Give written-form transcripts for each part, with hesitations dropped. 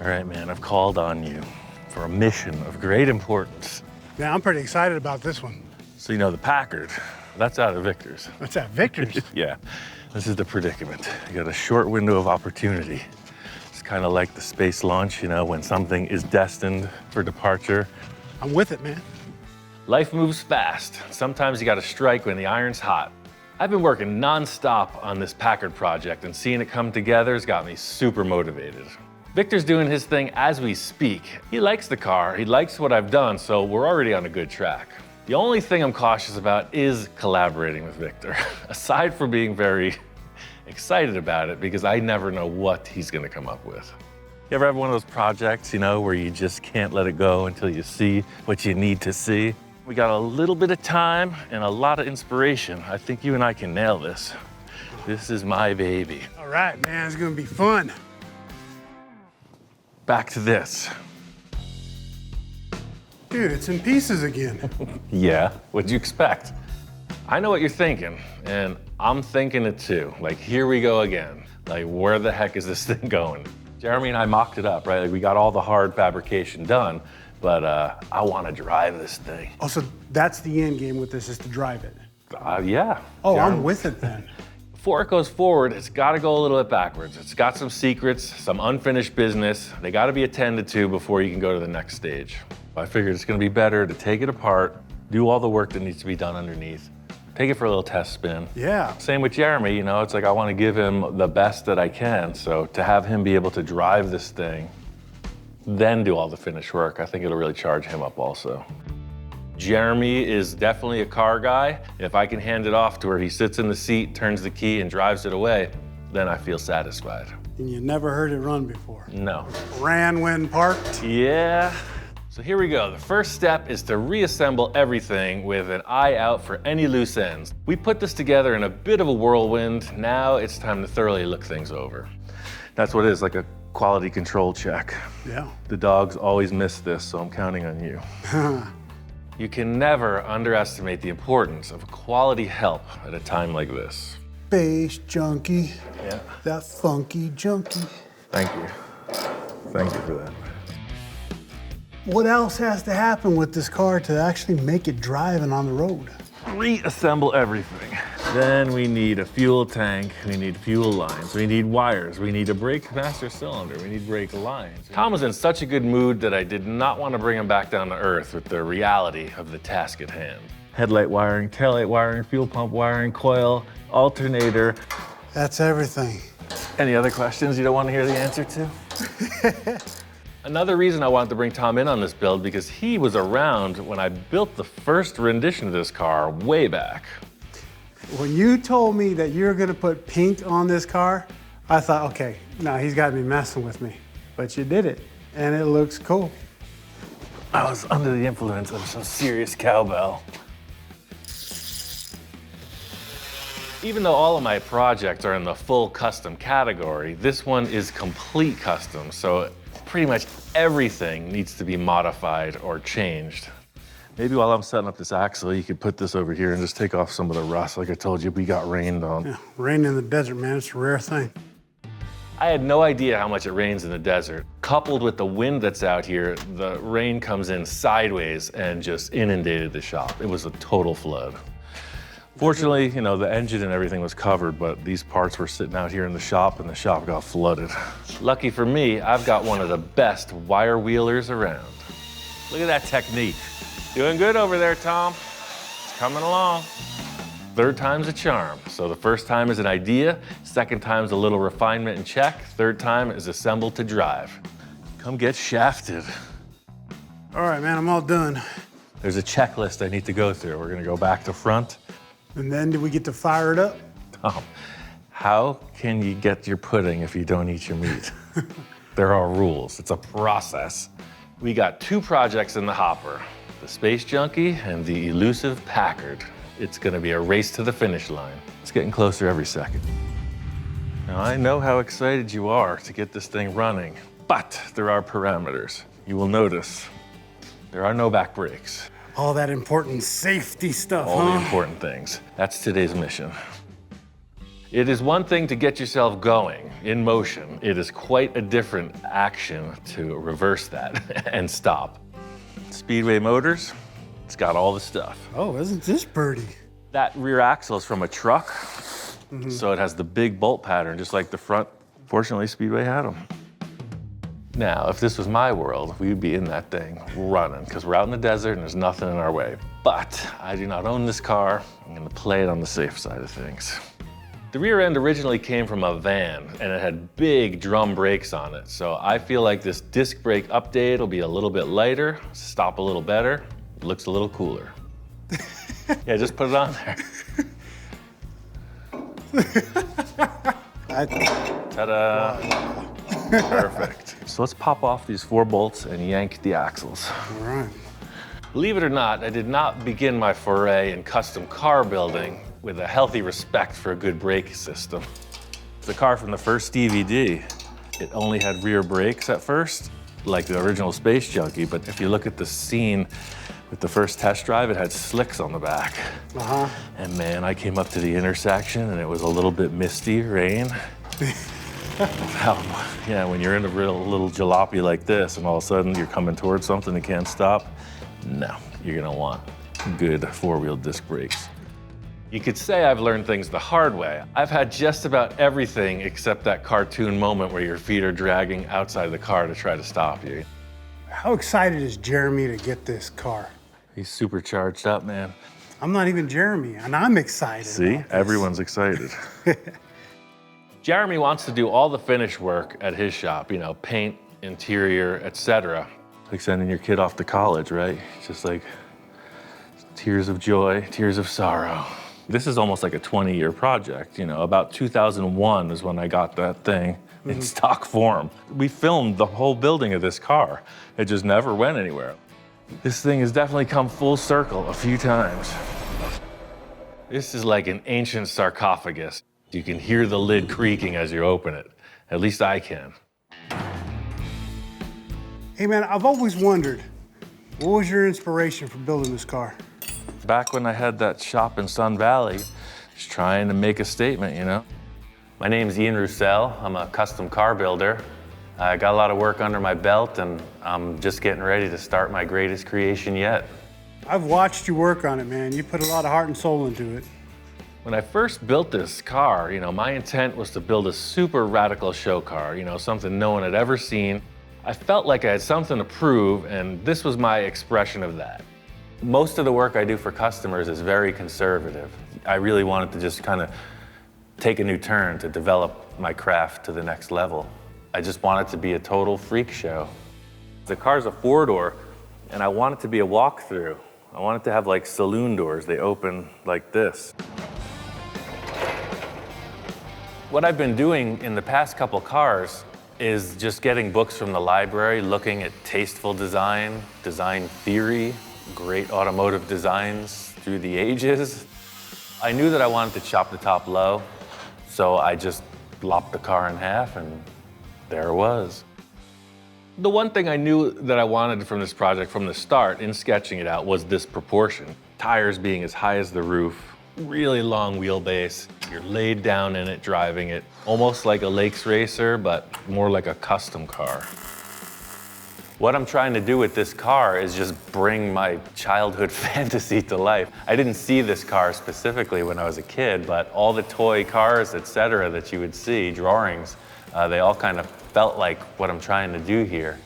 All right, man, I've called on you for a mission of great importance. Yeah, I'm pretty excited about this one. So you know the Packard, that's out of Victor's. What's that, Victor's? Yeah, this is the predicament. You got a short window of opportunity. It's kind of like the space launch, you know, when something is destined for departure. I'm with it, man. Life moves fast. Sometimes you gotta strike when the iron's hot. I've been working nonstop on this Packard project, and seeing it come together has got me super motivated. Victor's doing his thing as we speak. He likes the car, he likes what I've done, so we're already on a good track. The only thing I'm cautious about is collaborating with Victor, aside from being very excited about it, because I never know what he's gonna come up with. You ever have one of those projects, you know, where you just can't let it go until you see what you need to see? We got a little bit of time and a lot of inspiration. I think you and I can nail this. This is my baby. All right, man, it's gonna be fun. Back to this. Dude, it's in pieces again. Yeah, what'd you expect? I know what you're thinking, and I'm thinking it too. Like, here we go again. Like, where the heck is this thing going? Jeremy and I mocked it up, right? Like, we got all the hard fabrication done, but I want to drive this thing. Oh, so that's the end game with this, is to drive it. Yeah. Oh, Jeremy. I'm with it then. Before it goes forward, it's got to go a little bit backwards. It's got some secrets, some unfinished business. They got to be attended to before you can go to the next stage. I figured it's going to be better to take it apart, do all the work that needs to be done underneath, take it for a little test spin. Yeah. Same with Jeremy, you know, it's like I want to give him the best that I can. So to have him be able to drive this thing, then do all the finished work, I think it'll really charge him up also. Jeremy is definitely a car guy. If I can hand it off to where he sits in the seat, turns the key, and drives it away, then I feel satisfied. And you never heard it run before. No. Ran when parked. Yeah. So here we go. The first step is to reassemble everything with an eye out for any loose ends. We put this together in a bit of a whirlwind. Now it's time to thoroughly look things over. That's what it is, like a quality control check. Yeah. The dogs always miss this, so I'm counting on you. You can never underestimate the importance of quality help at a time like this. Space junkie. Yeah. That funky junkie. Thank you. Thank you for that. What else has to happen with this car to actually make it driving on the road? Reassemble everything. Then we need a fuel tank, we need fuel lines, we need wires, we need a brake master cylinder, we need brake lines. Tom was in such a good mood that I did not want to bring him back down to earth with the reality of the task at hand. Headlight wiring, taillight wiring, fuel pump wiring, coil, alternator. That's everything. Any other questions you don't want to hear the answer to? Another reason I wanted to bring Tom in on this build, because he was around when I built the first rendition of this car way back. When you told me that you're gonna put paint on this car, I thought, okay, no, he's gotta be messing with me. But you did it, and it looks cool. I was under the influence of some serious cowbell. Even though all of my projects are in the full custom category, this one is complete custom, so pretty much everything needs to be modified or changed. Maybe while I'm setting up this axle, you could put this over here and just take off some of the rust. Like I told you, we got rained on. Yeah, rain in the desert, man, it's a rare thing. I had no idea how much it rains in the desert. Coupled with the wind that's out here, the rain comes in sideways and just inundated the shop. It was a total flood. Fortunately, you know, the engine and everything was covered, but these parts were sitting out here in the shop and the shop got flooded. Lucky for me, I've got one of the best wire wheelers around. Look at that technique. Doing good over there, Tom. It's coming along. Third time's a charm. So the first time is an idea, second time's a little refinement and check, third time is assembled to drive. Come get shafted. All right, man, I'm all done. There's a checklist I need to go through. We're gonna go back to front. And then do we get to fire it up? Tom, how can you get your pudding if you don't eat your meat? There are rules, it's a process. We got two projects in the hopper, the Space Junkie and the elusive Packard. It's gonna be a race to the finish line. It's getting closer every second. Now, I know how excited you are to get this thing running, but there are parameters. You will notice there are no back brakes. All that important safety stuff, All the important things. That's today's mission. It is one thing to get yourself going, in motion. It is quite a different action to reverse that and stop. Speedway Motors, it's got all the stuff. Oh, isn't this birdie? That rear axle is from a truck, so it has the big bolt pattern, just like the front. Fortunately, Speedway had them. Now, if this was my world, we'd be in that thing running, because we're out in the desert and there's nothing in our way. But I do not own this car. I'm gonna play it on the safe side of things. The rear end originally came from a van, and it had big drum brakes on it. So I feel like this disc brake update will be a little bit lighter, stop a little better, looks a little cooler. Yeah, just put it on there. Ta-da! Perfect. So let's pop off these 4 bolts and yank the axles. All right. Believe it or not, I did not begin my foray in custom car building with a healthy respect for a good brake system. The car from the first DVD, it only had rear brakes at first, like the original Space Junkie, but if you look at the scene with the first test drive, it had slicks on the back. And man, I came up to the intersection and it was a little bit misty, rain. Yeah, when you're in a real little jalopy like this and all of a sudden you're coming towards something and can't stop, no, you're gonna want good 4-wheel disc brakes. You could say I've learned things the hard way. I've had just about everything except that cartoon moment where your feet are dragging outside the car to try to stop you. How excited is Jeremy to get this car? He's super charged up, man. I'm not even Jeremy, and I'm excited. See, everyone's excited. Jeremy wants to do all the finish work at his shop, you know, paint, interior, etc. Like sending your kid off to college, right? Just like tears of joy, tears of sorrow. This is almost like a 20-year project, you know. About 2001 is when I got that thing in stock form. We filmed the whole building of this car. It just never went anywhere. This thing has definitely come full circle a few times. This is like an ancient sarcophagus. You can hear the lid creaking as you open it. At least I can. Hey man, I've always wondered, what was your inspiration for building this car? Back when I had that shop in Sun Valley, just trying to make a statement, you know? My name's Ian Roussel. I'm a custom car builder. I got a lot of work under my belt, and I'm just getting ready to start my greatest creation yet. I've watched you work on it, man. You put a lot of heart and soul into it. When I first built this car, you know, my intent was to build a super radical show car, you know, something no one had ever seen. I felt like I had something to prove, and this was my expression of that. Most of the work I do for customers is very conservative. I really wanted to just kind of take a new turn to develop my craft to the next level. I just want it to be a total freak show. The car's a 4-door, and I want it to be a walkthrough. I want it to have like saloon doors. They open like this. What I've been doing in the past couple cars is just getting books from the library, looking at tasteful design, design theory, great automotive designs through the ages. I knew that I wanted to chop the top low, so I just lopped the car in half, and there it was. The one thing I knew that I wanted from this project from the start in sketching it out was this proportion. Tires being as high as the roof, really long wheelbase. You're laid down in it, driving it, almost like a lakes racer, but more like a custom car. What I'm trying to do with this car is just bring my childhood fantasy to life. I didn't see this car specifically when I was a kid, but all the toy cars, etc., that you would see, drawings, they all kind of felt like what I'm trying to do here.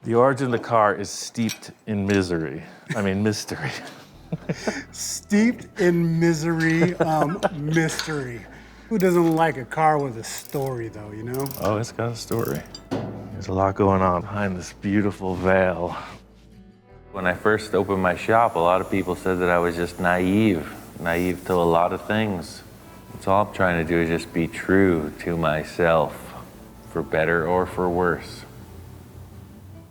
The origin of the car is steeped in mystery. Steeped in misery, mystery. Who doesn't like a car with a story, though, you know? Oh, it's got a story. There's a lot going on behind this beautiful veil. When I first opened my shop, a lot of people said that I was just naive to a lot of things. That's all I'm trying to do is just be true to myself, for better or for worse.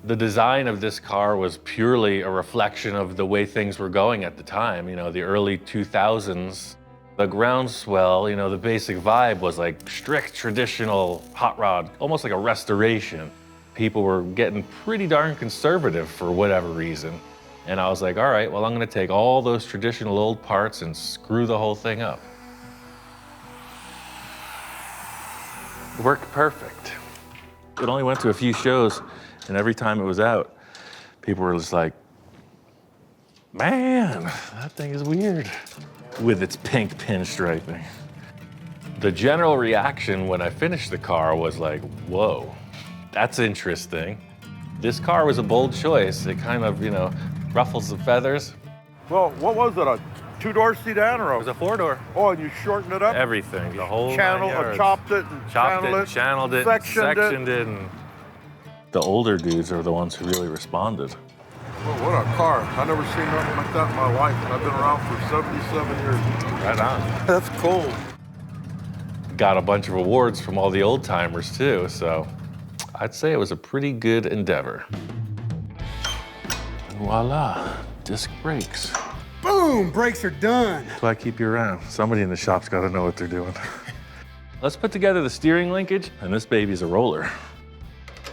The design of this car was purely a reflection of the way things were going at the time. You know, the early 2000s, the groundswell, you know, the basic vibe was like strict traditional hot rod, almost like a restoration. People were getting pretty darn conservative for whatever reason. And I was like, all right, well, I'm gonna take all those traditional old parts and screw the whole thing up. It worked perfect. It only went to a few shows, and every time it was out, people were just like, man, that thing is weird, with its pink pinstriping. The general reaction when I finished the car was like, whoa, that's interesting. This car was a bold choice. It kind of, ruffles the feathers. Well, what was it, a two-door sedan or It was a four-door. Oh, and you shortened it up? Everything, the whole Channel, 9 yards. chopped it and Channeled it, sectioned it. And the older dudes are the ones who really responded. Well, what a car. I've never seen nothing like that in my life. I've been around for 77 years. Right on. That's cool. Got a bunch of awards from all the old timers too, so I'd say it was a pretty good endeavor. And voila, disc brakes. Boom, brakes are done. That's why I keep you around. Somebody in the shop's got to know what they're doing. Let's put together the steering linkage, and this baby's a roller.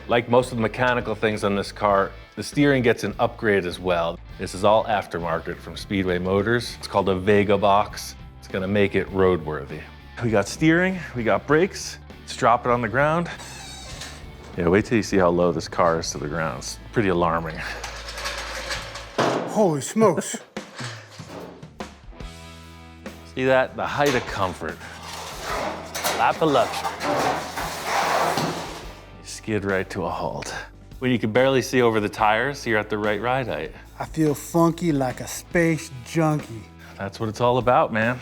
Like most of the mechanical things on this car, the steering gets an upgrade as well. This is all aftermarket from Speedway Motors. It's called a Vega box. It's gonna make it roadworthy. We got steering, we got brakes. Let's drop it on the ground. Yeah, wait till you see how low this car is to the ground. It's pretty alarming. Holy smokes. See that? The height of comfort. Lap of luxury. You skid right to a halt. When you can barely see over the tires, you're at the right ride height. I feel funky like a space junkie. That's what it's all about, man.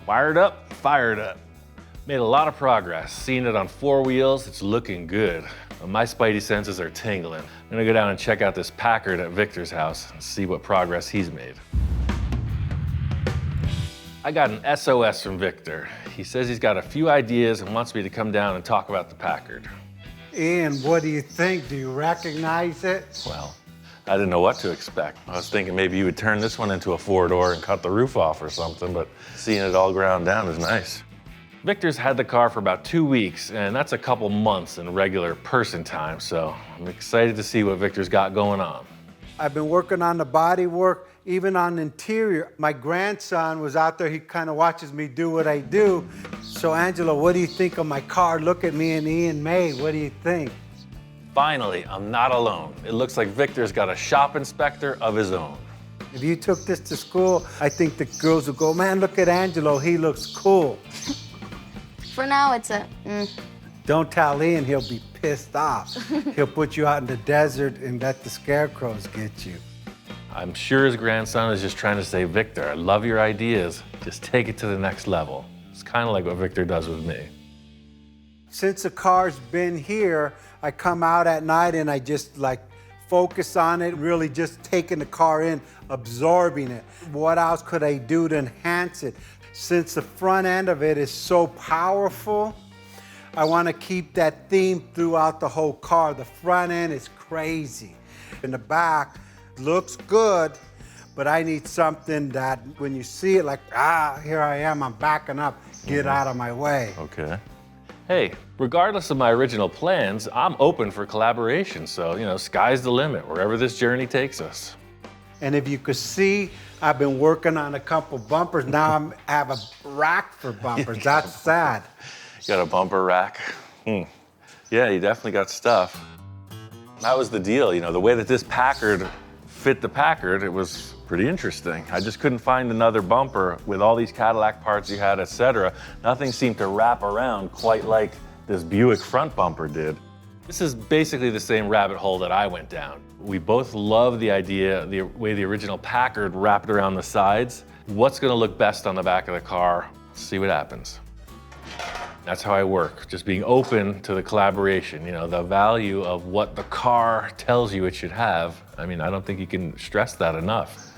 Wired up, fired up. Made a lot of progress. Seeing it on 4 wheels, it's looking good. My spidey senses are tingling. I'm gonna go down and check out this Packard at Victor's house and see what progress he's made. I got an SOS from Victor. He says he's got a few ideas and wants me to come down and talk about the Packard. Ian, what do you think? Do you recognize it? Well, I didn't know what to expect. I was thinking maybe you would turn this one into a 4-door and cut the roof off or something, but seeing it all ground down is nice. Victor's had the car for about 2 weeks, and that's a couple months in regular person time, so I'm excited to see what Victor's got going on. I've been working on the body work, even on the interior. My grandson was out there, he kind of watches me do what I do. So Angela, what do you think of my car? Look at me and Ian May, what do you think? Finally, I'm not alone. It looks like Victor's got a shop inspector of his own. If you took this to school, I think the girls would go, man, look at Angelo, he looks cool. For now, it's a Don't tell Ian, he'll be pissed off. He'll put you out in the desert and let the scarecrows get you. I'm sure his grandson is just trying to say, Victor, I love your ideas. Just take it to the next level. It's kind of like what Victor does with me. Since the car's been here, I come out at night and I just focus on it, really just taking the car in, absorbing it. What else could I do to enhance it? Since the front end of it is so powerful, I want to keep that theme throughout the whole car. The front end is crazy. In the back, looks good, but I need something that when you see it, here I am, I'm backing up, get out of my way. Okay. Hey, regardless of my original plans, I'm open for collaboration. So, sky's the limit, wherever this journey takes us. And if you could see, I've been working on a couple bumpers. Now I have a rack for bumpers. That's sad. You got a bumper rack? Yeah, you definitely got stuff. That was the deal, the way that this Packard fit the Packard, it was pretty interesting. I just couldn't find another bumper with all these Cadillac parts you had, etc. Nothing seemed to wrap around quite like this Buick front bumper did. This is basically the same rabbit hole that I went down. We both love the idea, the way the original Packard wrapped around the sides. What's gonna look best on the back of the car? See what happens. That's how I work, just being open to the collaboration, the value of what the car tells you it should have. I don't think you can stress that enough.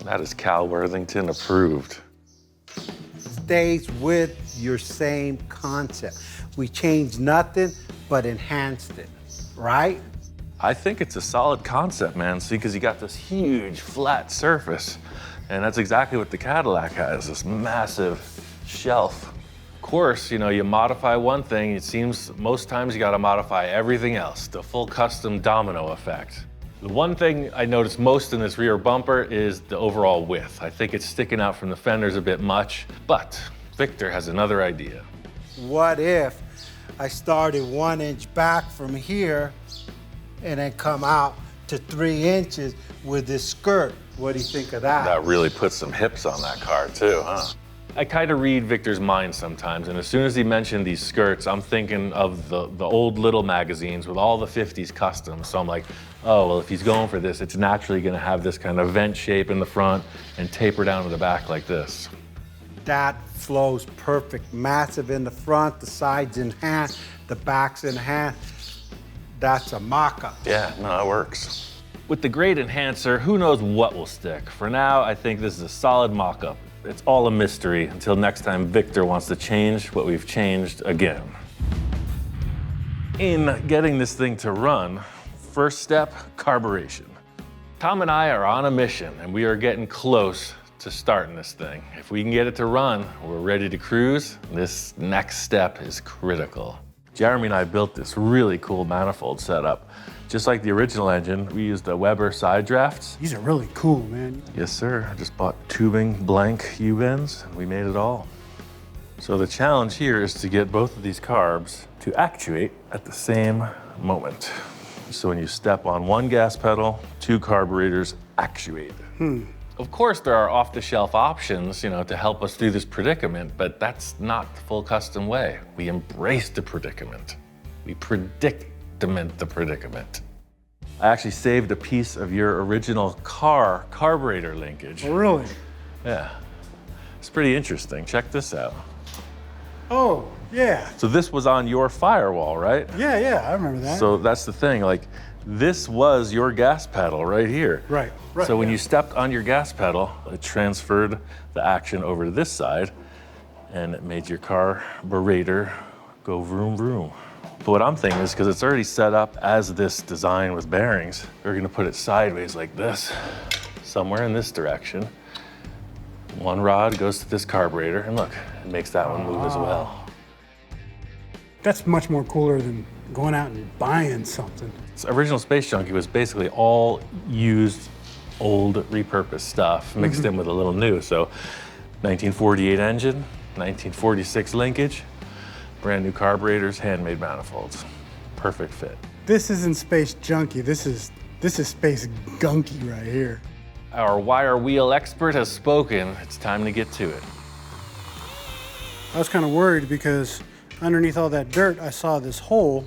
That is Cal Worthington approved. Stays with your same concept. We changed nothing, but enhanced it, right? I think it's a solid concept, man. See, because you got this huge flat surface, and that's exactly what the Cadillac has, this massive shelf. Of course, you modify one thing, it seems most times you gotta modify everything else, the full custom domino effect. The one thing I noticed most in this rear bumper is the overall width. I think it's sticking out from the fenders a bit much, but Victor has another idea. What if I started 1 inch back from here and then come out to 3 inches with this skirt. What do you think of that? That really puts some hips on that car too, huh? I kind of read Victor's mind sometimes, and as soon as he mentioned these skirts, I'm thinking of the old little magazines with all the 50s customs. So I'm like, oh, well, if he's going for this, it's naturally gonna have this kind of vent shape in the front and taper down to the back like this. That flows perfect. Massive in the front, the sides in hand, the back's in hand. That's a mock-up. Yeah, no, it works. With the great enhancer, who knows what will stick? For now, I think this is a solid mock-up. It's all a mystery until next time Victor wants to change what we've changed again. In getting this thing to run, first step, carburation. Tom and I are on a mission, and we are getting close to starting this thing. If we can get it to run, we're ready to cruise. This next step is critical. Jeremy and I built this really cool manifold setup. Just like the original engine, we used the Weber side drafts. These are really cool, man. Yes, sir. I just bought tubing blank U-bends, and we made it all. So the challenge here is to get both of these carbs to actuate at the same moment. So when you step on one gas pedal, 2 carburetors actuate. Of course, there are off-the-shelf options, to help us through this predicament, but that's not the full custom way. We embrace the predicament. We predicament the predicament. I actually saved a piece of your original car carburetor linkage. Oh, really? Yeah. It's pretty interesting. Check this out. Oh, yeah. So this was on your firewall, right? Yeah, I remember that. So that's the thing, this was your gas pedal right here. Right. So when you stepped on your gas pedal, it transferred the action over to this side, and it made your carburetor go vroom vroom. But what I'm thinking is, because it's already set up as this design with bearings, we're gonna put it sideways like this, somewhere in this direction. One rod goes to this carburetor, and look, it makes that one move as well. That's much more cooler than going out and buying something. So original Space Junkie was basically all used, old, repurposed stuff, mixed in with a little new. So 1948 engine, 1946 linkage, brand new carburetors, handmade manifolds. Perfect fit. This isn't Space Junkie. This is Space Gunky right here. Our wire wheel expert has spoken. It's time to get to it. I was kind of worried because underneath all that dirt, I saw this hole.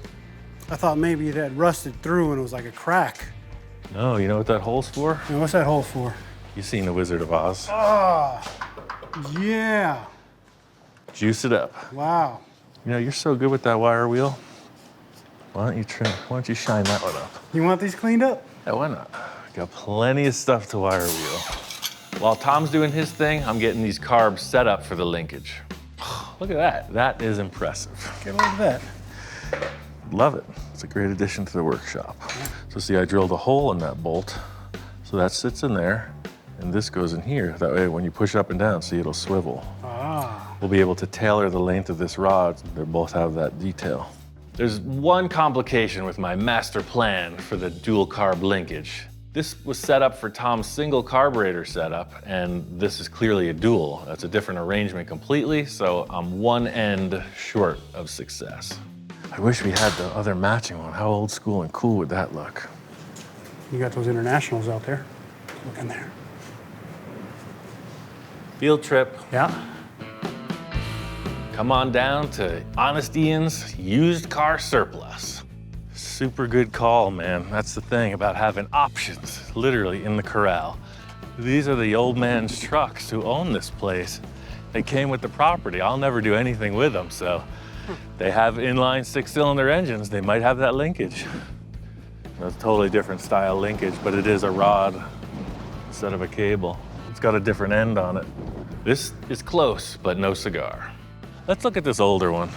I thought maybe it had rusted through and it was like a crack. No, you know what that hole's for? And what's that hole for? You've seen The Wizard of Oz. Yeah. Juice it up. Wow. You're so good with that wire wheel. Why don't you shine that one up? You want these cleaned up? Yeah, why not? Got plenty of stuff to wire wheel. While Tom's doing his thing, I'm getting these carbs set up for the linkage. Look at that. That is impressive. Get a look at that. Love it. It's a great addition to the workshop. So see, I drilled a hole in that bolt. So that sits in there, and this goes in here. That way, when you push up and down, see, it'll swivel. We'll be able to tailor the length of this rod. They both have that detail. There's one complication with my master plan for the dual carb linkage. This was set up for Tom's single carburetor setup, and this is clearly a dual. That's a different arrangement completely, so I'm one end short of success. I wish we had the other matching one. How old school and cool would that look? You got those internationals out there. Look in there. Field trip. Yeah. Come on down to Honest Ian's used car surplus. Super good call, man. That's the thing about having options, literally in the corral. These are the old man's trucks who own this place. They came with the property. I'll never do anything with them, so they have inline 6-cylinder engines. They might have that linkage. That's a totally different style linkage, but it is a rod instead of a cable. It's got a different end on it. This is close, but no cigar. Let's look at this older one.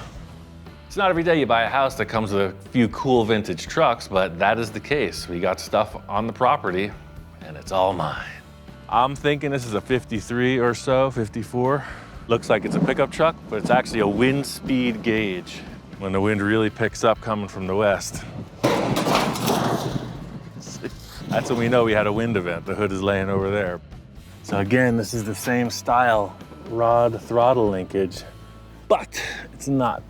It's not every day you buy a house that comes with a few cool vintage trucks, but that is the case. We got stuff on the property, and it's all mine. I'm thinking this is a 53 or so, 54. Looks like it's a pickup truck, but it's actually a wind speed gauge when the wind really picks up coming from the west. That's when we know we had a wind event. The hood is laying over there. So again, this is the same style rod throttle linkage, but it's not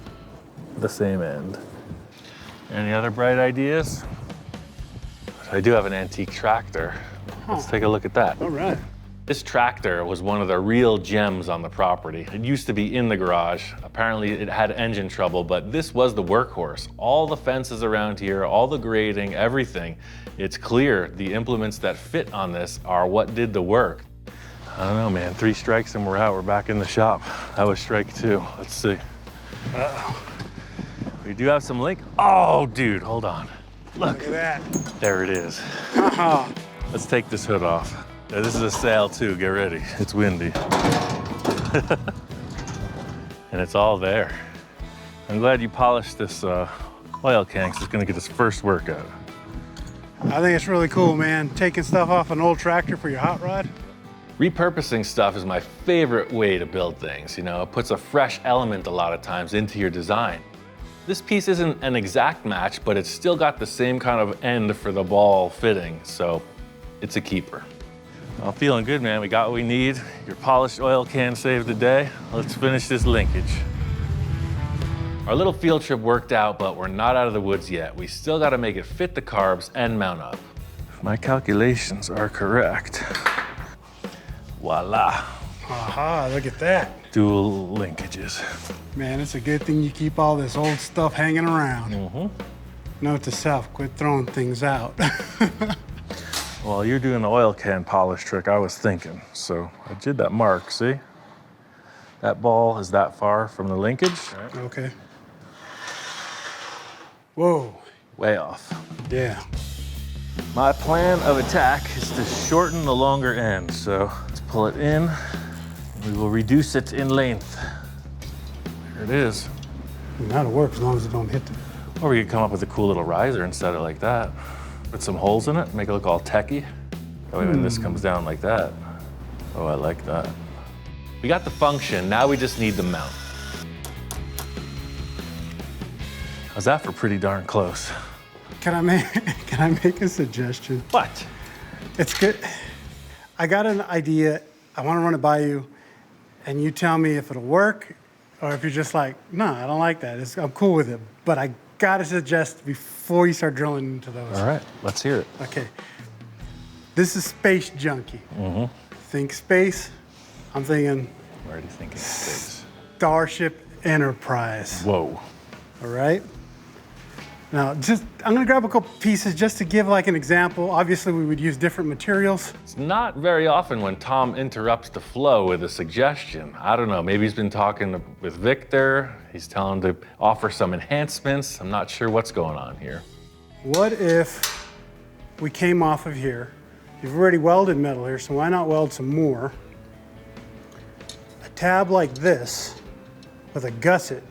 the same end. Any other bright ideas? I do have an antique tractor. Let's take a look at that. All right. This tractor was one of the real gems on the property. It used to be in the garage. Apparently it had engine trouble, but this was the workhorse. All the fences around here, all the grading, everything. It's clear the implements that fit on this are what did the work. I don't know, man. 3 strikes and we're out. We're back in the shop. That was strike 2. Let's see. Uh-oh. We do have some link. Oh, dude, hold on. Look. Look at that. There it is. Uh-huh. Let's take this hood off. Yeah, this is a sail too, get ready. It's windy. And it's all there. I'm glad you polished this oil can, because it's gonna get its first workout. I think it's really cool, man. Taking stuff off an old tractor for your hot rod. Repurposing stuff is my favorite way to build things. You know, it puts a fresh element a lot of times into your design. This piece isn't an exact match, but it's still got the same kind of end for the ball fitting, so it's a keeper. I'm feeling good, man. We got what we need. Your polished oil can saved the day. Let's finish this linkage. Our little field trip worked out, but we're not out of the woods yet. We still got to make it fit the carbs and mount up. If my calculations are correct, voila. Aha, look at that. Dual linkages. Man, it's a good thing you keep all this old stuff hanging around. Mm-hmm. Note to self, quit throwing things out. While you're doing the oil can polish trick, I was thinking. So I did that mark, see? That ball is that far from the linkage. Right. Okay. Whoa. Way off. Yeah. My plan of attack is to shorten the longer end. So let's pull it in. We will reduce it in length. There it is. That'll work as long as it don't hit the... Or we could come up with a cool little riser instead of like that. Put some holes in it, make it look all techy. That way when this comes down like that. Oh, I like that. We got the function, now we just need the mount. How's that for pretty darn close? Can I make a suggestion? What? It's good. I got an idea. I want to run it by you, and you tell me if it'll work, or if you're just like, no, I don't like that. I'm cool with it, but I gotta suggest before you start drilling into those. All right, let's hear it. Okay. This is Space Junkie. Mm-hmm. Think space. I'm thinking I'm already thinking space. Starship Enterprise. Whoa. All right. Now, I'm gonna grab a couple pieces just to give like an example. Obviously, we would use different materials. It's not very often when Tom interrupts the flow with a suggestion. I don't know, maybe he's been talking with Victor. He's telling him to offer some enhancements. I'm not sure what's going on here. What if we came off of here? You've already welded metal here, so why not weld some more? A tab like this with a gusset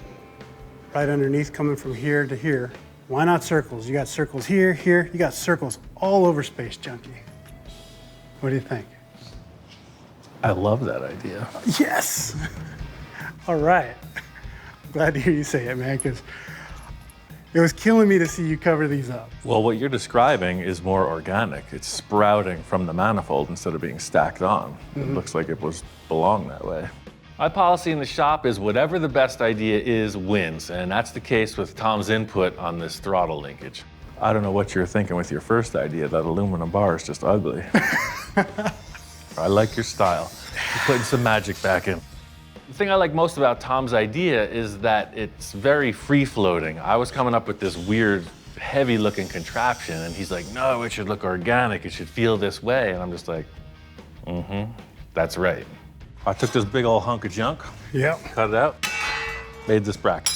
right underneath coming from here to here. Why not circles? You got circles here, here. You got circles all over Space Junkie. What do you think? I love that idea. Yes! All right. I'm glad to hear you say it, man, because it was killing me to see you cover these up. Well, what you're describing is more organic. It's sprouting from the manifold instead of being stacked on. It looks like it belonged that way. My policy in the shop is whatever the best idea is wins, and that's the case with Tom's input on this throttle linkage. I don't know what you're thinking with your first idea. That aluminum bar is just ugly. I like your style. You're putting some magic back in. The thing I like most about Tom's idea is that it's very free-floating. I was coming up with this weird, heavy-looking contraption, and he's like, no, it should look organic. It should feel this way. And I'm just like, that's right. I took this big old hunk of junk, Yep. cut it out, made this bracket.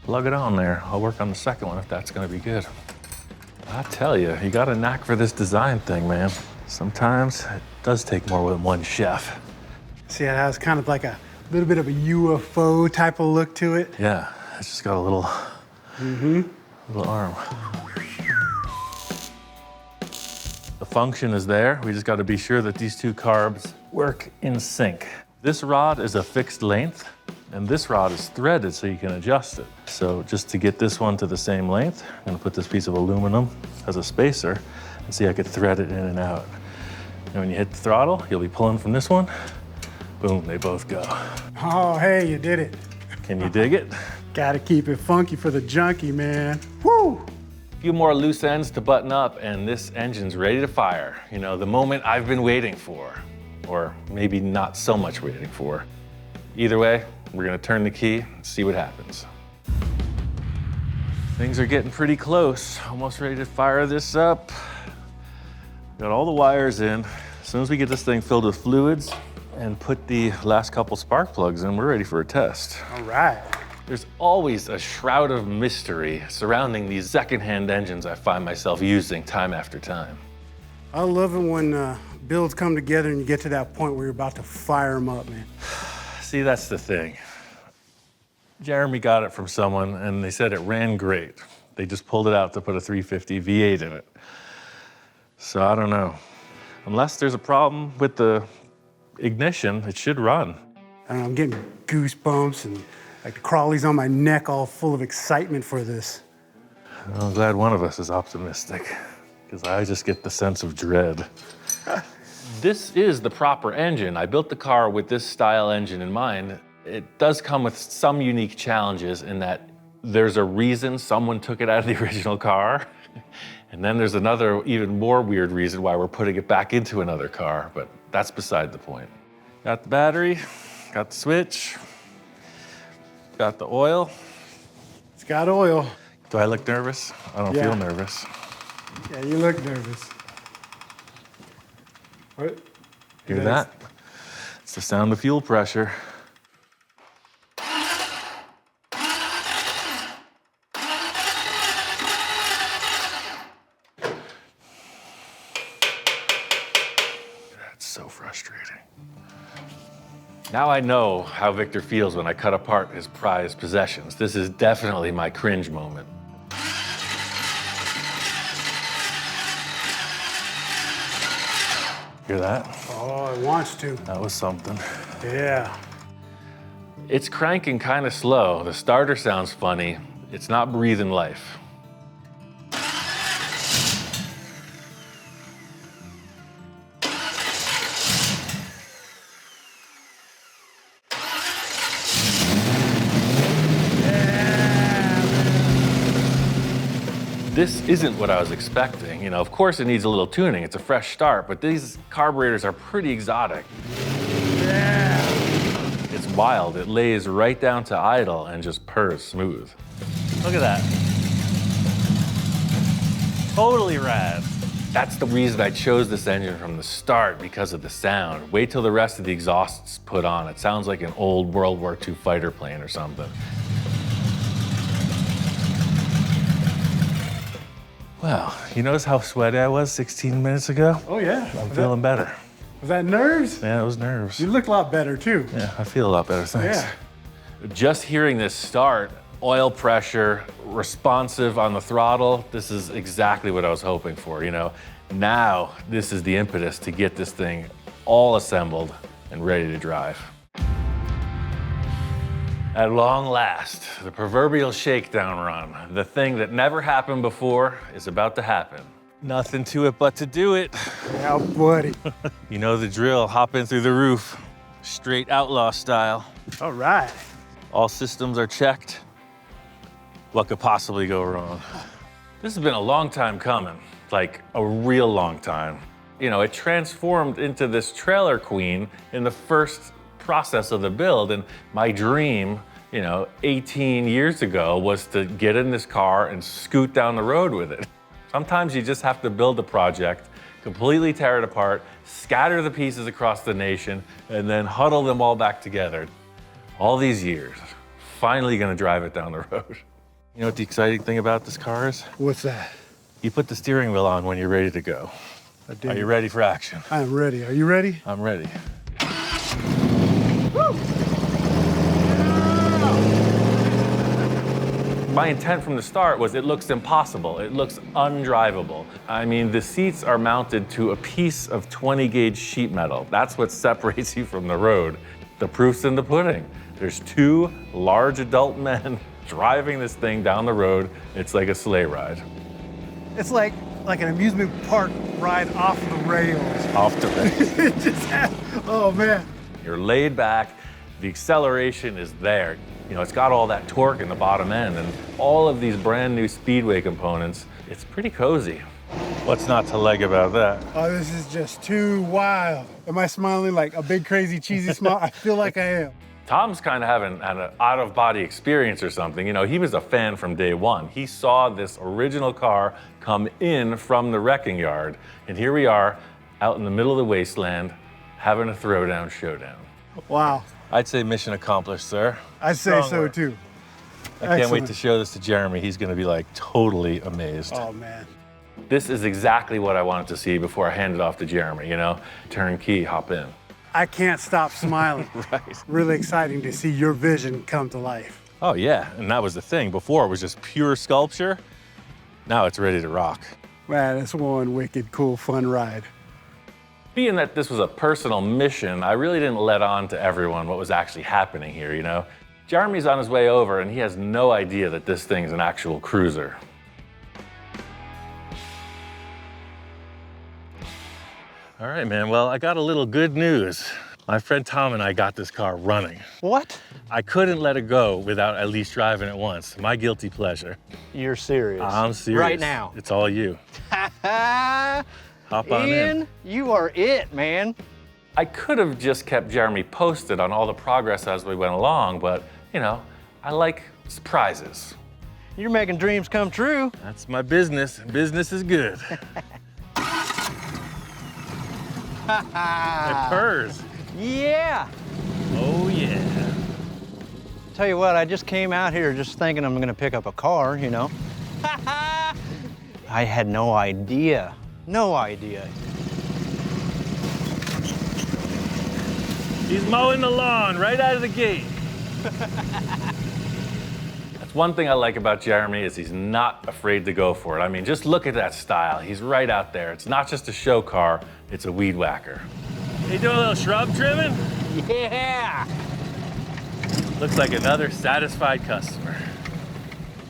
Plug it on there. I'll work on the second one if that's gonna be good. I tell you, you got a knack for this design thing, man. Sometimes it does take more than one chef. See, it has kind of like a little bit of a UFO type of look to it. Yeah, it's just got a little, little arm. The function is there. We just got to be sure that these two carbs work in sync. This rod is a fixed length, and this rod is threaded so you can adjust it. So just to get this one to the same length, I'm gonna put this piece of aluminum as a spacer and see I could thread it in and out. And when you hit the throttle, you'll be pulling from this one. Boom, they both go. Oh, hey, you did it. Can you dig it? Gotta keep it funky for the junkie, man. Woo! A few more loose ends to button up and this engine's ready to fire. You know, the moment I've been waiting for, or maybe not so much waiting for. Either way, we're gonna turn the key and see what happens. Things are getting pretty close. Almost ready to fire this up. Got all the wires in. As soon as we get this thing filled with fluids and put the last couple spark plugs in, we're ready for a test. All right. There's always a shroud of mystery surrounding these secondhand engines I find myself using time after time. I love it when builds come together and you get to that point where you're about to fire them up, man. See, that's the thing. Jeremy got it from someone and they said it ran great. They just pulled it out to put a 350 V8 in it. So I don't know. Unless there's a problem with the ignition, it should run. I don't know, I'm getting goosebumps and like the crawlies on my neck all full of excitement for this. I'm glad one of us is optimistic, because I just get the sense of dread. This is the proper engine. I built the car with this style engine in mind. It does come with some unique challenges in that there's a reason someone took it out of the original car. And then there's another even more weird reason why we're putting it back into another car, but that's beside the point. Got the battery, got the switch, got the oil. It's got oil. Do I look nervous? I don't feel nervous. Yeah, you look nervous. What? Hear that? It's the sound of fuel pressure. That's so frustrating. Now I know how Victor feels when I cut apart his prized possessions. This is definitely my cringe moment. Hear that? Oh, it wants to. That was something. Yeah. It's cranking kind of slow. The starter sounds funny. It's not breathing life. This isn't what I was expecting. You know, of course it needs a little tuning. It's a fresh start, but these carburetors are pretty exotic. Yeah. It's wild. It lays right down to idle and just purrs smooth. Look at that. Totally rad. That's the reason I chose this engine from the start, because of the sound. Wait till the rest of the exhaust's put on. It sounds like an old World War II fighter plane or something. Wow, you notice how sweaty I was 16 minutes ago? Oh, yeah. I'm feeling better. Was that nerves? Yeah, it was nerves. You look a lot better, too. Yeah, I feel a lot better, thanks. Yeah. Just hearing this start, oil pressure, responsive on the throttle, this is exactly what I was hoping for, you know? Now, this is the impetus to get this thing all assembled and ready to drive. At long last, the proverbial shakedown run, the thing that never happened before, is about to happen. Nothing to it but to do it. Yeah, buddy. You know the drill, hop in through the roof, straight outlaw style. All right. All systems are checked. What could possibly go wrong? This has been a long time coming, like a real long time. You know, it transformed into this trailer queen in the first process of the build, and my dream, you know, 18 years ago was to get in this car and scoot down the road with it. Sometimes you just have to build a project, completely tear it apart, scatter the pieces across the nation, and then huddle them all back together. All these years, finally gonna drive it down the road. You know what the exciting thing about this car is? What's that? You put the steering wheel on when you're ready to go. Are you ready for action? I am ready. Are you ready? I'm ready. My intent from the start was it looks impossible. It looks undrivable. I mean, the seats are mounted to a piece of 20-gauge sheet metal. That's what separates you from the road. The proof's in the pudding. There's two large adult men driving this thing down the road. It's like a sleigh ride. It's like an amusement park ride off the rails. Off the rails. It just oh, man. You're laid back. The acceleration is there. You know, it's got all that torque in the bottom end and all of these brand new Speedway components. It's pretty cozy. What's not to like about that? Oh, this is just too wild. Am I smiling like a big, crazy, cheesy smile? I feel like I am. Tom's kind of having an out-of-body experience or something. You know, he was a fan from day one. He saw this original car come in from the wrecking yard, and here we are out in the middle of the wasteland having a throwdown showdown. Wow. I'd say mission accomplished, sir. I say Strong so word. too. I can't wait Excellent. to show this to Jeremy. He's going to be like totally amazed. Oh man. This is exactly what I wanted to see before I hand it off to Jeremy, you know? Turnkey, hop in. I can't stop smiling. Right. Really exciting to see your vision come to life. Oh yeah, and that was the thing. Before it was just pure sculpture. Now it's ready to rock. Man, it's one wicked, cool, fun ride. Being that this was a personal mission, I really didn't let on to everyone what was actually happening here, you know? Jeremy's on his way over and he has no idea that this thing's an actual cruiser. All right, man, well, I got a little good news. My friend Tom and I got this car running. What? I couldn't let it go without at least driving it once. My guilty pleasure. You're serious? I'm serious. Right now? It's all you. Hop on in. Ian, you are it, man. I could have just kept Jeremy posted on all the progress as we went along, but, you know, I like surprises. You're making dreams come true. That's my business. Business is good. It purrs. Yeah. Oh, yeah. Tell you what, I just came out here just thinking I'm gonna pick up a car, you know. I had no idea. No idea. He's mowing the lawn right out of the gate. That's one thing I like about Jeremy is he's not afraid to go for it. I mean, just look at that style. He's right out there. It's not just a show car, it's a weed whacker. You doing a little shrub trimming? Yeah. Looks like another satisfied customer.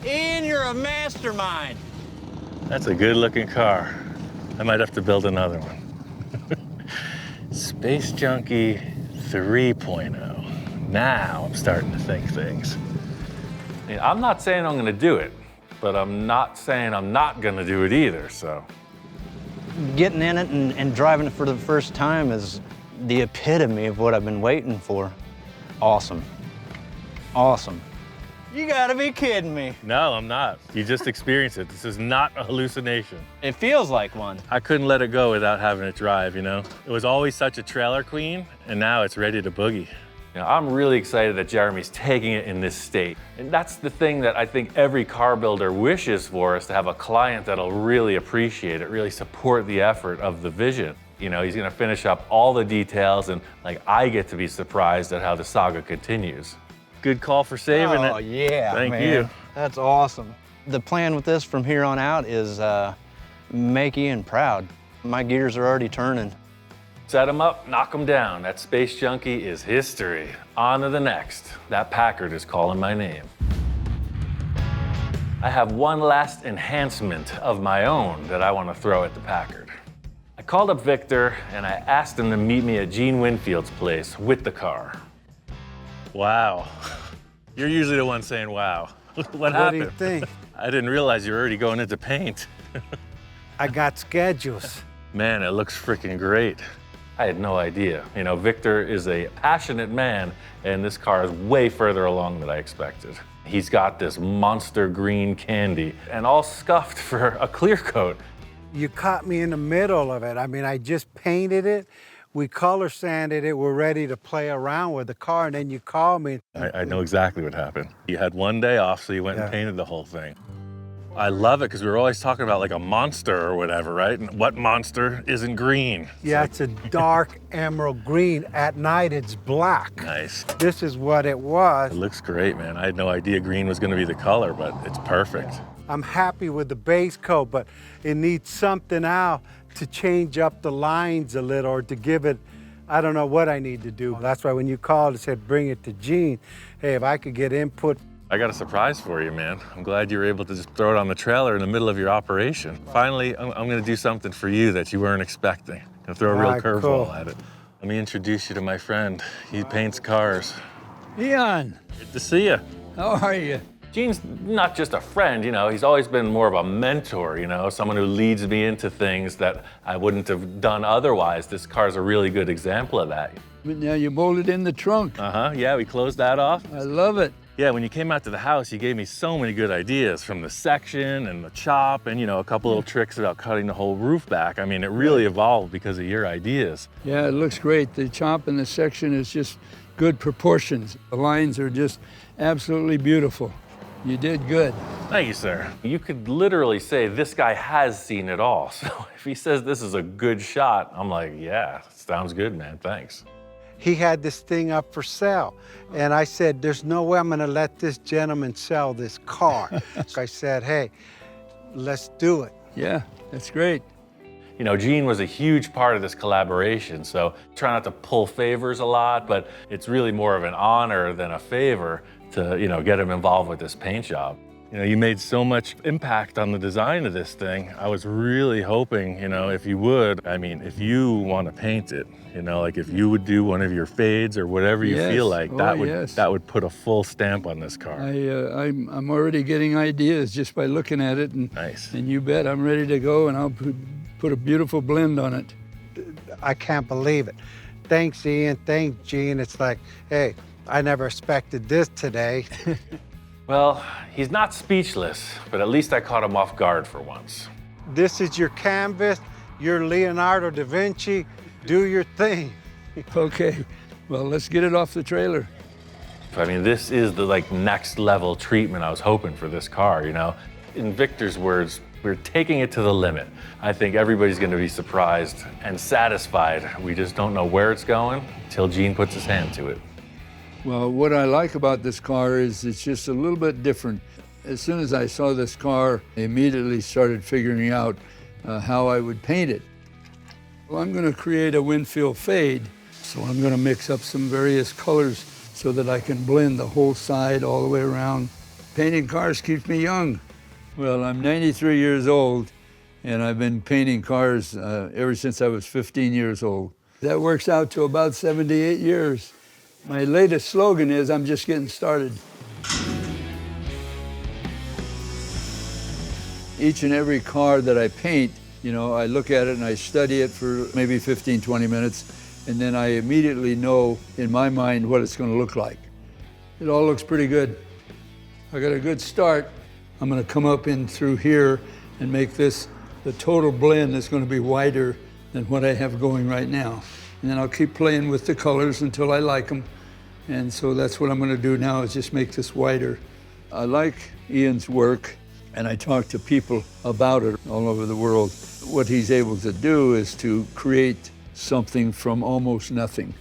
Ian, you're a mastermind. That's a good looking car. I might have to build another one. Space Junkie 3.0. Now I'm starting to think things. I mean, I'm not saying I'm gonna do it, but I'm not saying I'm not gonna do it either, so. Getting in it and driving it for the first time is the epitome of what I've been waiting for. Awesome. Awesome. You gotta be kidding me. No, I'm not. You just experienced it. This is not a hallucination. It feels like one. I couldn't let it go without having it drive, you know? It was always such a trailer queen, and now it's ready to boogie. You know, I'm really excited that Jeremy's taking it in this state. And that's the thing that I think every car builder wishes for, is to have a client that'll really appreciate it, really support the effort of the vision. You know, he's gonna finish up all the details, and like, I get to be surprised at how the saga continues. Good call for saving it. Oh, yeah, Thank man. you. That's awesome. The plan with this from here on out is make Ian proud. My gears are already turning. Set him up, knock him down. That Space Junkie is history. On to the next. That Packard is calling my name. I have one last enhancement of my own that I want to throw at the Packard. I called up Victor and I asked him to meet me at Jean Winfield's place with the car. Wow. You're usually the one saying wow. What happened? What do you think? I didn't realize you were already going into paint. I got schedules. Man, it looks freaking great. I had no idea. You know, Victor is a passionate man, and this car is way further along than I expected. He's got this monster green candy and all scuffed for a clear coat. You caught me in the middle of it. I mean, I just painted it. We color sanded it. We're ready to play around with the car, and then you call me. I know exactly what happened. You had one day off, so you went and painted the whole thing. I love it because we were always talking about like a monster or whatever, right? And what monster isn't green? Yeah, it's a dark emerald green. At night, it's black. Nice. This is what it was. It looks great, man. I had no idea green was going to be the color, but it's perfect. I'm happy with the base coat, but it needs something out to change up the lines a little, or to give it, I don't know what I need to do. That's why when you called and said, bring it to Jean, hey, if I could get input. I got a surprise for you, man. I'm glad you were able to just throw it on the trailer in the middle of your operation. Finally, I'm going to do something for you that you weren't expecting. I'm going to throw a real curveball at it. Let me introduce you to my friend. He paints cars. Ian, Good to see you. how are you? Gene's not just a friend, you know, he's always been more of a mentor, you know, someone who leads me into things that I wouldn't have done otherwise. This car's a really good example of that. But now you molded in the trunk. Yeah, we closed that off. I love it. Yeah, when you came out to the house, you gave me so many good ideas from the section and the chop and, you know, a couple little tricks about cutting the whole roof back. I mean, it really evolved because of your ideas. Yeah, it looks great. The chop in the section is just good proportions. The lines are just absolutely beautiful. You did good. Thank you, sir. You could literally say this guy has seen it all. So if he says this is a good shot, I'm like, yeah, sounds good, man, thanks. He had this thing up for sale. And I said, there's no way I'm gonna let this gentleman sell this car. So I said, hey, let's do it. Yeah, that's great. You know, Jean was a huge part of this collaboration, so try not to pull favors a lot, but it's really more of an honor than a favor to, you know, get him involved with this paint job. You know, you made so much impact on the design of this thing. I was really hoping, you know, if you would, I mean, if you want to paint it, you know, like if you would do one of your fades or whatever you Yes. feel like, that Yes. that would put a full stamp on this car. I'm already getting ideas just by looking at it, and Nice. and you bet I'm ready to go, and I'll put a beautiful blend on it. I can't believe it. Thanks, Ian. Thanks, Gene. It's like, hey, I never expected this today. Well, he's not speechless, but at least I caught him off guard for once. This is your canvas. You're Leonardo da Vinci. Do your thing. Okay, well, let's get it off the trailer. I mean, this is the like next level treatment I was hoping for this car, you know? In Victor's words, we're taking it to the limit. I think everybody's gonna be surprised and satisfied. We just don't know where it's going until Gene puts his hand to it. Well, what I like about this car is it's just a little bit different. As soon as I saw this car, I immediately started figuring out how I would paint it. Well, I'm gonna create a Winfield fade, so I'm gonna mix up some various colors so that I can blend the whole side all the way around. Painting cars keeps me young. Well, I'm 93 years old, and I've been painting cars ever since I was 15 years old. That works out to about 78 years. My latest slogan is, I'm just getting started. Each and every car that I paint, you know, I look at it and I study it for maybe 15, 20 minutes, and then I immediately know in my mind what it's going to look like. It all looks pretty good. I got a good start. I'm going to come up in through here and make this, the total blend is going to be wider than what I have going right now. And then I'll keep playing with the colors until I like them. And so that's what I'm going to do now, is just make this wider. I like Ian's work, and I talk to people about it all over the world. What he's able to do is to create something from almost nothing.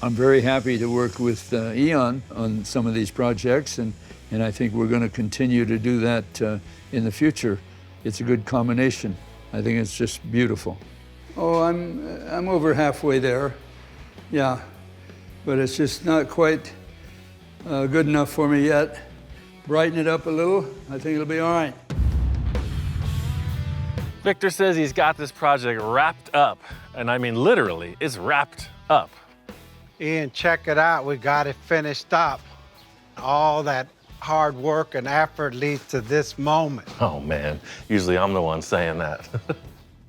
I'm very happy to work with Ian on some of these projects, and I think we're going to continue to do that in the future. It's a good combination. I think it's just beautiful. Oh, I'm over halfway there, yeah, but it's just not quite good enough for me yet. Brighten it up a little, I think it'll be all right. Victor says he's got this project wrapped up, and I mean literally, it's wrapped up. Ian, check it out. We got it finished up. All that hard work and effort leads to this moment. Oh man, usually I'm the one saying that.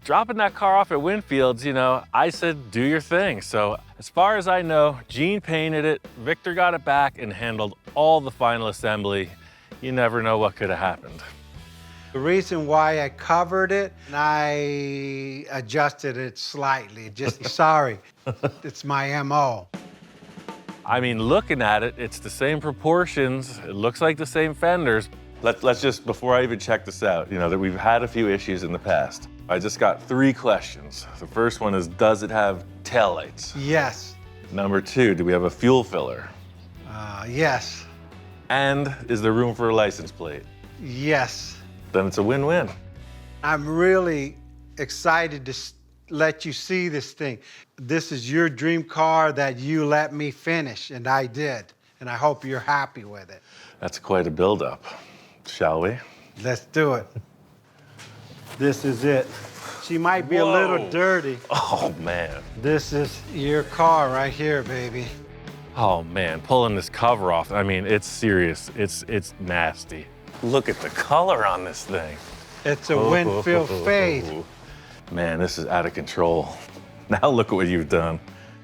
Dropping that car off at Winfield's, you know, I said, do your thing. So as far as I know, Gene painted it, Victor got it back and handled all the final assembly. You never know what could have happened. The reason why I covered it, I adjusted it slightly. Just sorry, it's my MO. I mean, looking at it, it's the same proportions. It looks like the same fenders. Let's just, before I even check this out, you know, that we've had a few issues in the past. I just got 3 questions. The first one is, does it have taillights? Yes. Number 2, do we have a fuel filler? Yes. And is there room for a license plate? Yes. Then it's a win-win. I'm really excited to let you see this thing. This is your dream car that you let me finish, and I did. And I hope you're happy with it. That's quite a build-up. Shall we? Let's do it. This is it. She might be a little dirty. Oh, man. This is your car right here, baby. Oh man, pulling this cover off, I mean, it's serious. It's nasty. Look at the color on this thing. It's a Winfield fade. Man, this is out of control. Now look at what you've done.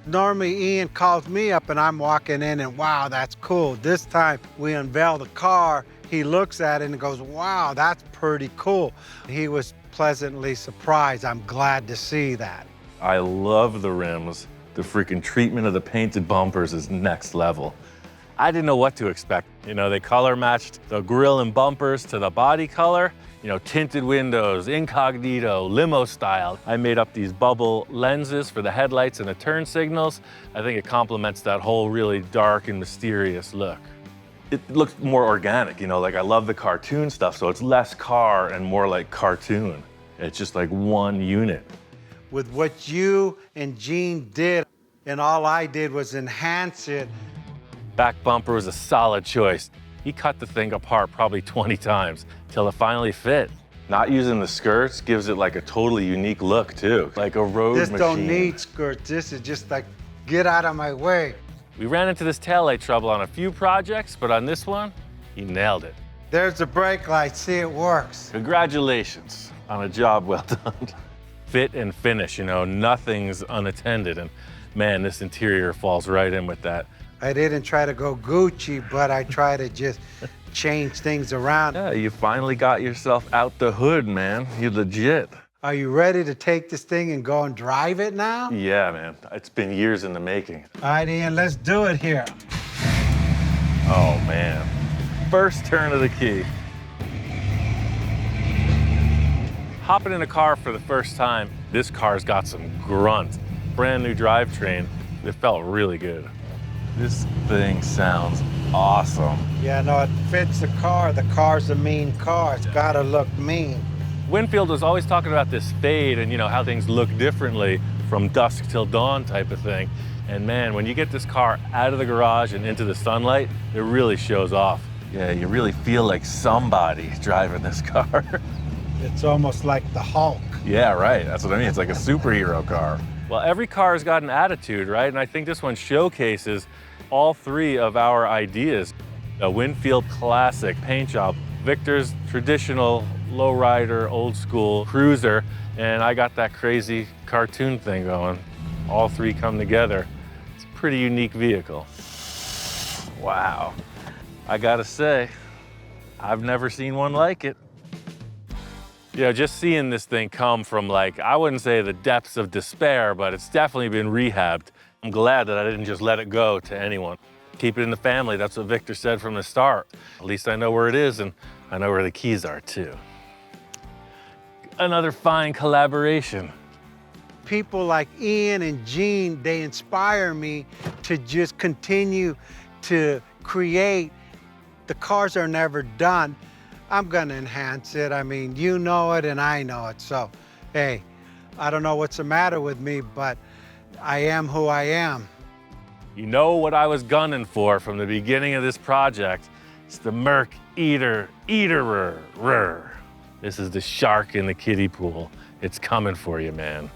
Normally Ian calls me up and I'm walking in and wow, that's cool. This time we unveil the car, he looks at it and goes, wow, that's pretty cool. He was pleasantly surprised. I'm glad to see that. I love the rims. The freaking treatment of the painted bumpers is next level. I didn't know what to expect. You know, they color matched the grille and bumpers to the body color. You know, tinted windows, incognito, limo style. I made up these bubble lenses for the headlights and the turn signals. I think it complements that whole really dark and mysterious look. It looks more organic, you know, like I love the cartoon stuff, so it's less car and more like cartoon. It's just like one unit. With what you and Jean did, and all I did was enhance it. Back bumper was a solid choice. He cut the thing apart probably 20 times till it finally fit. Not using the skirts gives it like a totally unique look too, like a road This machine. don't need skirts. This is just like, get out of my way. We ran into this taillight trouble on a few projects, but on this one, he nailed it. There's the brake light. See, it works. Congratulations on a job well done. Fit and finish, you know, nothing's unattended, and man, this interior falls right in with that. I didn't try to go Gucci, but I try to just change things around. Yeah, you finally got yourself out the hood, man. You legit. Are you ready to take this thing and go and drive it now? Yeah, man, it's been years in the making. All right, Ian, let's do it here. Oh, man. First turn of the key. Hopping in a car for the first time, this car's got some grunt. Brand new drivetrain. It felt really good. This thing sounds awesome. Yeah, no, it fits the car. The car's a mean car. It's gotta look mean. Winfield was always talking about this fade and, you know, how things look differently from dusk till dawn type of thing. And man, when you get this car out of the garage and into the sunlight, it really shows off. Yeah, you really feel like somebody driving this car. It's almost like the Hulk. Yeah, right. That's what I mean. It's like a superhero car. Well, every car's got an attitude, right? And I think this one showcases all three of our ideas. A Winfield classic paint job, Victor's traditional lowrider, old school cruiser, and I got that crazy cartoon thing going. All three come together. It's a pretty unique vehicle. Wow. I gotta say, I've never seen one like it. You know, just seeing this thing come from, like, I wouldn't say the depths of despair, but it's definitely been rehabbed. I'm glad that I didn't just let it go to anyone. Keep it in the family, that's what Victor said from the start. At least I know where it is, and I know where the keys are too. Another fine collaboration. People like Ian and Jean, they inspire me to just continue to create. The cars are never done. I'm gonna enhance it. I mean, you know it and I know it. So, hey, I don't know what's the matter with me, but I am who I am. You know what I was gunning for from the beginning of this project? It's the Merc Eaterer. This is the shark in the kiddie pool. It's coming for you, man.